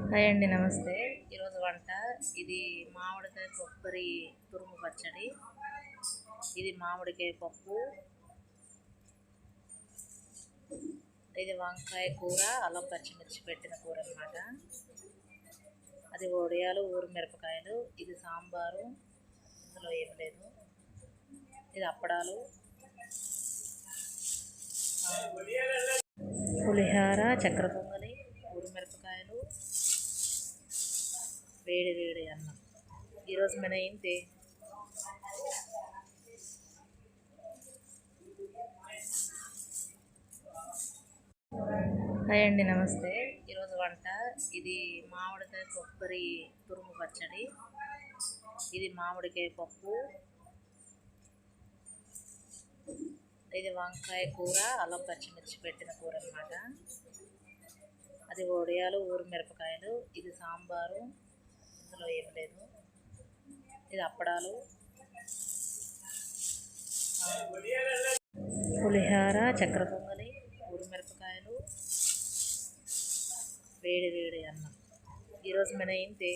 Hi అండి, నమస్తే. ఈరోజు వంట ఇది మామిడికాయ కొబ్బరి తురుము పచ్చడి. ఇది మామిడికాయ పప్పు, ఇది వంకాయ కూర, అల్లం పచ్చిమిర్చి పెట్టిన కూర అన్నమాట. అది వడియాలు, ఊరు మిరపకాయలు. ఇది సాంబారు, ఇందులో ఏం లేదు. ఇది అప్పడాలు, పులిహార, చక్కెర పొంగలి, ఊరు మిరపకాయలు, వేడి వేడి అన్నం. ఈరోజు మన ఏంటి? హాయ్ అండి, నమస్తే. ఈరోజు వంట ఇది మామిడికాయ కొబ్బరి తురుము పచ్చడి. ఇది మామిడికాయ పప్పు, ఇది వంకాయ కూర, అల్లం పచ్చిమిర్చి పెట్టిన కూర అన్నమాట. అది వడియాలు, ఊరు మిరపకాయలు. ఇది సాంబారు, ఇందులో ఏం లేదు. ఇది అప్పడాలు, పులిహార, చక్కెర పొంగలి, ఊరు మిరపకాయలు, వేడి వేడి అన్నం. ఈరోజు మన ఏంటి?